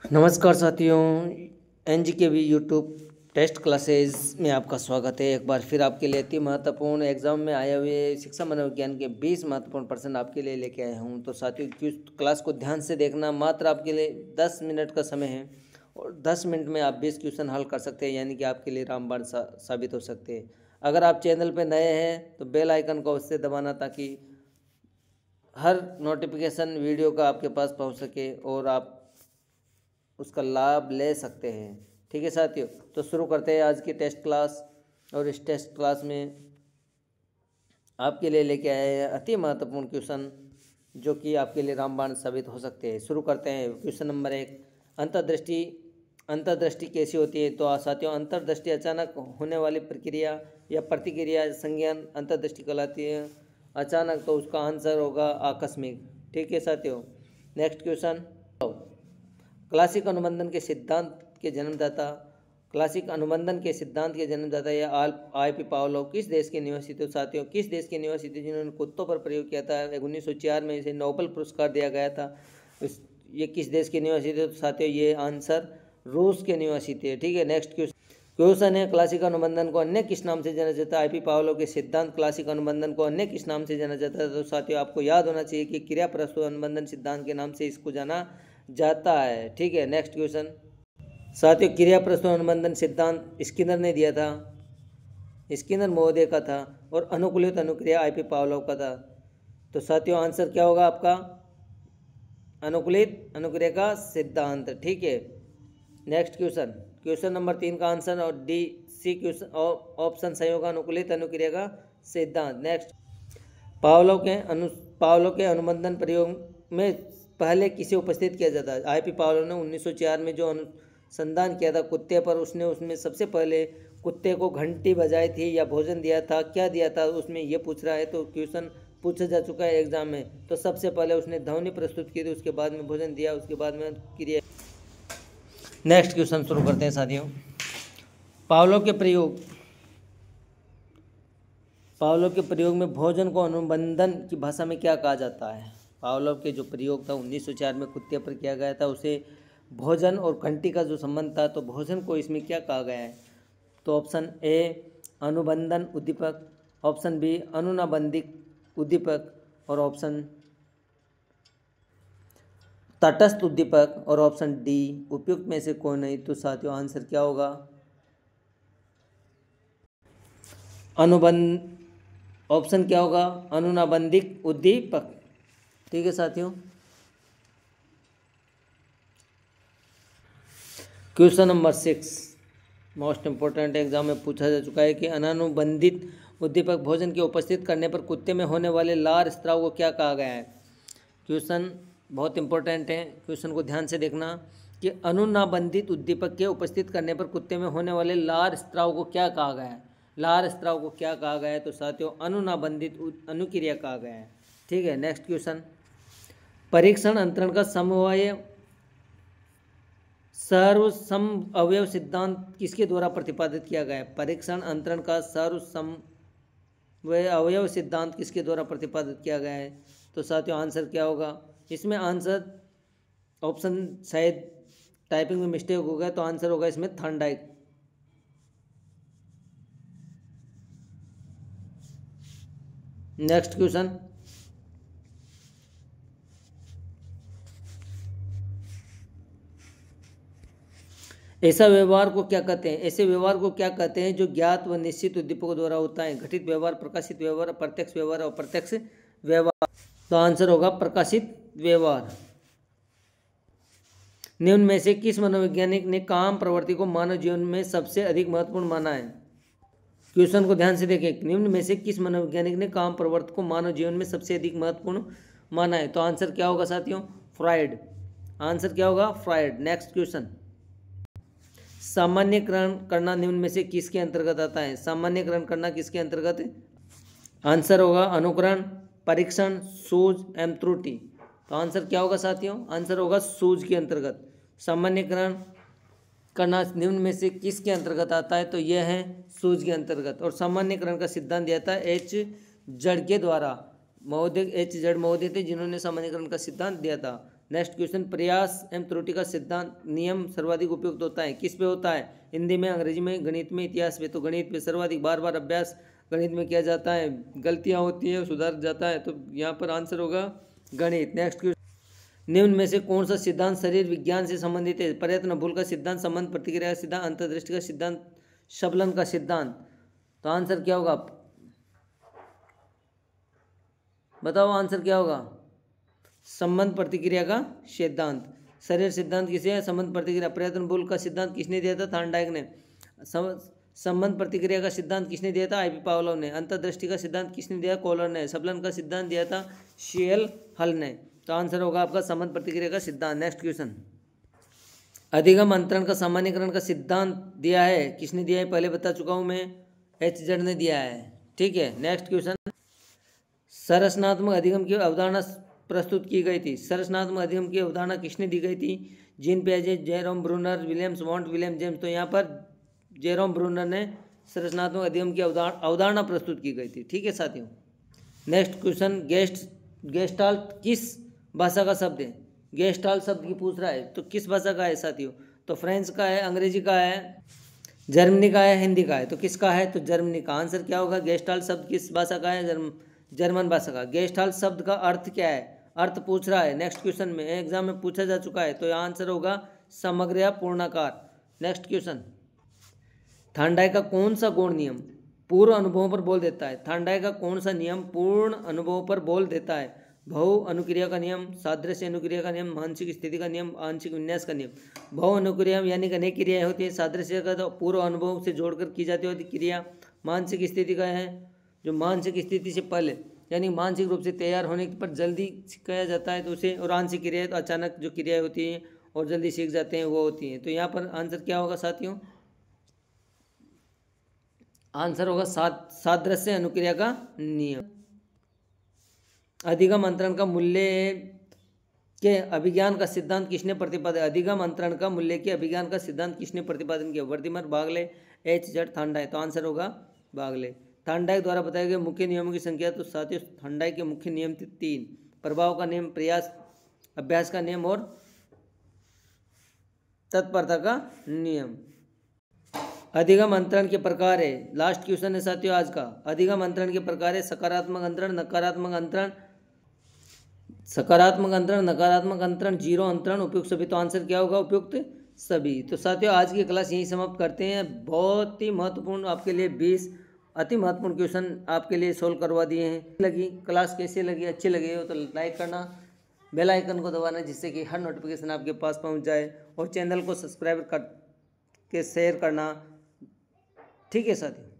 नमस्कार साथियों, NGKV YouTube test classes में आपका स्वागत है। एक बार फिर आपके लिए अति महत्वपूर्ण एग्जाम में आए हुए शिक्षा मनोविज्ञान के 20 महत्वपूर्ण प्रश्न आपके लिए लेके आया हूं। तो साथियों क्लास को ध्यान से देखना। मात्र आपके लिए 10 मिनट का समय है और 10 मिनट में आप 20 क्वेश्चन हल कर सकते हैं, यानी कि आपके लिए रामबाण साबित हो सकते हैं। अगर आप चैनल पर नए हैं तो बेल आइकन को अवश्य दबाना, ताकि हर नोटिफिकेशन वीडियो का आपके पास पहुँच सके और आप उसका लाभ ले सकते हैं। ठीक है साथियों, तो शुरू करते हैं आज की टेस्ट क्लास। और इस टेस्ट क्लास में आपके लिए लेके आए हैं अति महत्वपूर्ण क्वेश्चन, जो कि आपके लिए रामबाण साबित हो सकते हैं। शुरू करते हैं। क्वेश्चन नंबर 1, अंतर्दृष्टि कैसी होती है? तो साथियों, अंतर्दृष्टि अचानक होने वाली प्रक्रिया या प्रतिक्रिया संज्ञान अंतर्दृष्टि कहलाती है। अचानक तो उसका आंसर होगा आकस्मिक। ठीक है साथियों। नेक्स्ट क्वेश्चन, क्लासिक अनुबंधन के सिद्धांत के जन्मदाता या I.P. पावलोव किस देश के निवासी थे? साथियों, किस देश के निवासी थे जिन्होंने कुत्तों पर प्रयोग किया था? 1904 में इसे नोबेल पुरस्कार दिया गया था। ये किस देश के निवासी थे? तो साथियों, ये आंसर रूस के निवासी थे। ठीक है। नेक्स्ट क्वेश्चन है, क्लासिक अनुबंधन को अन्य किस नाम से जाना जाता है? I.P. पावलोव के सिद्धांत क्लासिक अनुबंधन को अन्य किस नाम से जाना जाता है? तो साथियों, आपको याद होना चाहिए कि क्रिया प्रस्तुत अनुबंधन सिद्धांत के नाम से इसको जाना जाता है। ठीक है। नेक्स्ट क्वेश्चन, साथियों, क्रिया प्रस्तुत अनुबंधन सिद्धांत स्किनर ने दिया था, स्किनर महोदय का था, और अनुकूलित अनुक्रिया I.P. पावलोव का था। तो साथियों, आंसर क्या होगा आपका? अनुकूलित अनुक्रिया का सिद्धांत। ठीक है। नेक्स्ट क्वेश्चन नंबर 3 का आंसर और C क्वेश्चन ऑप्शन सही होगा, अनुकूलित अनुक्रिया का सिद्धांत। नेक्स्ट, पावलोव के अनुबंधन प्रयोग में पहले किसे उपस्थित किया जाता है? I.P. पावलोव ने 1904 में जो अनुसंधान किया था कुत्ते पर, उसमें सबसे पहले कुत्ते को घंटी बजाई थी या भोजन दिया था? क्या दिया था उसमें, ये पूछ रहा है। तो क्वेश्चन पूछा जा चुका है एग्जाम में। तो सबसे पहले उसने ध्वनि प्रस्तुत की थी, उसके बाद में भोजन दिया, उसके बाद में क्रिया। नेक्स्ट क्वेश्चन शुरू करते हैं साथियों। पावलोव के प्रयोग में भोजन को अनुबंधन की भाषा में क्या कहा जाता है? पावलोव के जो प्रयोग था 1904 में कुत्ते पर किया गया था, उसे भोजन और घंटी का जो संबंध था, तो भोजन को इसमें क्या कहा गया है? तो ऑप्शन ए अनुबंधन उद्दीपक, ऑप्शन बी अनुनाबंधिक उद्दीपक, और ऑप्शन तटस्थ उद्दीपक, और ऑप्शन डी उपयुक्त में से कोई नहीं। तो साथियों, आंसर क्या होगा? ऑप्शन क्या होगा? अनुनाबंधिक उद्दीपक। ठीक है साथियों। Question number 6 most important exam में पूछा जा चुका है कि अनानुबंधित उद्दीपक भोजन के उपस्थित करने पर कुत्ते में होने वाले लार स्राव को क्या कहा गया है? क्वेश्चन बहुत इंपॉर्टेंट है, क्वेश्चन को ध्यान से देखना कि अनुनाबंधित उद्दीपक के उपस्थित करने पर कुत्ते में होने वाले लार स्राव को क्या कहा गया है? लार स्राव को क्या कहा गया है? तो साथियों, अनुनाबंधित अनुक्रिया कहा गया है। ठीक है। नेक्स्ट क्वेश्चन, परीक्षण अंतरण का सर्वसम अवयव सिद्धांत किसके द्वारा प्रतिपादित किया गया है? परीक्षण अंतरण का सर्वसम अवयव सिद्धांत किसके द्वारा प्रतिपादित किया गया है? तो साथियों, आंसर क्या होगा इसमें? आंसर ऑप्शन शायद टाइपिंग में मिस्टेक हो गया, तो आंसर होगा इसमें थॉर्नडाइक। नेक्स्ट क्वेश्चन, ऐसे व्यवहार को क्या कहते हैं जो ज्ञात व निश्चित उद्दीपकों द्वारा होता है? घटित व्यवहार, प्रकाशित व्यवहार, अप्रत्यक्ष व्यवहार, अप्रत्यक्ष व्यवहार। तो आंसर होगा प्रकाशित व्यवहार। निम्न में से किस मनोवैज्ञानिक ने काम प्रवृत्ति को मानव जीवन में सबसे अधिक महत्वपूर्ण माना है? क्वेश्चन को ध्यान से देखें। निम्न में से किस मनोवैज्ञानिक ने काम प्रवृत्ति को मानव जीवन में सबसे अधिक महत्वपूर्ण माना है? तो आंसर क्या होगा साथियों? फ्रायड। आंसर क्या होगा? फ्रायड। नेक्स्ट क्वेश्चन, सामान्यकरण करना निम्न में से किसके अंतर्गत आता है? सामान्यकरण करना किसके अंतर्गत है? आंसर होगा अनुकरण, परीक्षण, सूझ एवं त्रुटि। तो आंसर क्या होगा साथियों? आंसर होगा सूझ के अंतर्गत। सामान्यकरण करना निम्न में से किसके अंतर्गत आता है? तो यह है सूझ के अंतर्गत। और सामान्यकरण का सिद्धांत दिया था एच जड़ के द्वारा। एच जड़ महोदय थे जिन्होंने सामान्यकरण का सिद्धांत दिया था। नेक्स्ट क्वेश्चन, प्रयास एवं त्रुटि का सिद्धांत नियम सर्वाधिक उपयुक्त होता है, किस पे होता है? हिंदी में, अंग्रेजी में, गणित में, इतिहास में। तो गणित में सर्वाधिक बार बार अभ्यास गणित में किया जाता है, गलतियाँ होती हैं सुधार जाता है, तो यहाँ पर आंसर होगा गणित। नेक्स्ट क्वेश्चन, निम्न में से कौन सा सिद्धांत शरीर विज्ञान से संबंधित है? प्रयत्न भूल का सिद्धांत, संबंध प्रतिक्रिया का सिद्धांत, अंतर्दृष्टि का सिद्धांत, शबलन का सिद्धांत। तो आंसर क्या होगा? बताओ आंसर क्या होगा? संबंध प्रतिक्रिया का सिद्धांत। शरीर सिद्धांत किसे है? संबंध प्रतिक्रिया। प्रयत्न भूल का सिद्धांत किसने दिया था? थार्नडाइक ने। संबंध प्रतिक्रिया का सिद्धांत किसने दिया था? आईपी पावलोव ने। अंतर्दृष्टि का सिद्धांत किसने दिया? कोहलर ने। शबलन का सिद्धांत दिया था सी.एल. हल ने। तो आंसर होगा आपका संबंध प्रतिक्रिया का सिद्धांत। नेक्स्ट क्वेश्चन, अधिगम अंतरण का सामान्यकरण का सिद्धांत दिया है, किसने दिया है? पहले बता चुका हूं मैं, एच.जेड ने दिया है। ठीक है। नेक्स्ट क्वेश्चन, संरचनात्मक अधिगम की अवधारणा प्रस्तुत की गई थी। संरचनात्मक अधिगम की अवधारणा किसने दी गई थी? जीन पियाजे, Jerome Bruner, Williams Wundt, William James. तो यहाँ पर जेरोम ब्रूनर ने संरचनात्मक अधिगम की अवधारणा प्रस्तुत की गई थी। ठीक है साथियों। नेक्स्ट क्वेश्चन, गेस्टाल्ट किस भाषा का शब्द है? गेस्टाल्ट शब्द की पूछ रहा है, तो किस भाषा का है साथियों? तो फ्रेंच का है, अंग्रेजी का है, जर्मनी का है, हिंदी का है। तो किसका है? तो जर्मनी का। आंसर क्या होगा? गेस्टाल्ट शब्द किस भाषा का है? जर्मन भाषा का। गेस्टाल्ट शब्द का अर्थ क्या है? अर्थ पूछ रहा है नेक्स्ट क्वेश्चन में, एग्जाम में पूछा जा चुका है। तो यहाँ आंसर होगा समग्र या पूर्णाकार। नेक्स्ट क्वेश्चन, थार्नडाइक का कौन सा गौण नियम पूर्व अनुभवों पर बोल देता है? थार्नडाइक का कौन सा नियम पूर्ण अनुभवों पर बोल देता है? बहु अनुक्रिया का नियम, सादृश्य अनुक्रिया का नियम, मानसिक स्थिति का नियम, आंशिक विन्यास का नियम। बहु अनुक्रिया यानी कि अनेक क्रियाएं होती है, सादृश्य का तो पूर्व अनुभव से जोड़कर की जाती होती क्रिया। मानसिक स्थिति का है जो मानसिक स्थिति से पहले यानी मानसिक रूप से तैयार होने पर जल्दी किया जाता है तो उसे, और आंशिक क्रियाएं तो अचानक जो क्रियाएं होती हैं और जल्दी सीख जाते हैं वो होती हैं। तो यहाँ पर आंसर क्या होगा साथियों? आंसर होगा सादृश्य अनुक्रिया का नियम। अधिगम अंतरण का मूल्य के अभिज्ञान का सिद्धांत किसने प्रतिपादित? अधिगम अंतरण का मूल्य के अभिज्ञान का सिद्धांत किसने प्रतिपादन किया? वर्दिमर, बागले, एच.जेड. थार्नडाइक। तो आंसर होगा बागले। थार्नडाइक द्वारा बताए गए मुख्य नियमों की संख्या, तो साथियों थार्नडाइक के मुख्य नियम थे 3, प्रभाव का नियम, प्रयास अभ्यास का नियम और तत्परता का नियम। अधिगम अंतरण के प्रकार है, लास्ट क्वेश्चन है साथियों आज का। अधिगम अंतरण के प्रकार है सकारात्मक अंतरण, नकारात्मक अंतरण, सकारात्मक अंतरण, नकारात्मक अंतरण, जीरो अंतरण, उपयुक्त सभी। तो आंसर क्या होगा? उपयुक्त सभी। तो साथियों आज की क्लास यहीं समाप्त करते हैं। बहुत ही महत्वपूर्ण आपके लिए 20 अति महत्वपूर्ण क्वेश्चन आपके लिए सोल्व करवा दिए हैं। लगी क्लास कैसे लगी? अच्छी लगी हो तो लाइक करना, बेल आइकन को दबाना जिससे कि हर नोटिफिकेशन आपके पास पहुंच जाए, और चैनल को सब्सक्राइब करके शेयर करना। ठीक है साथियों।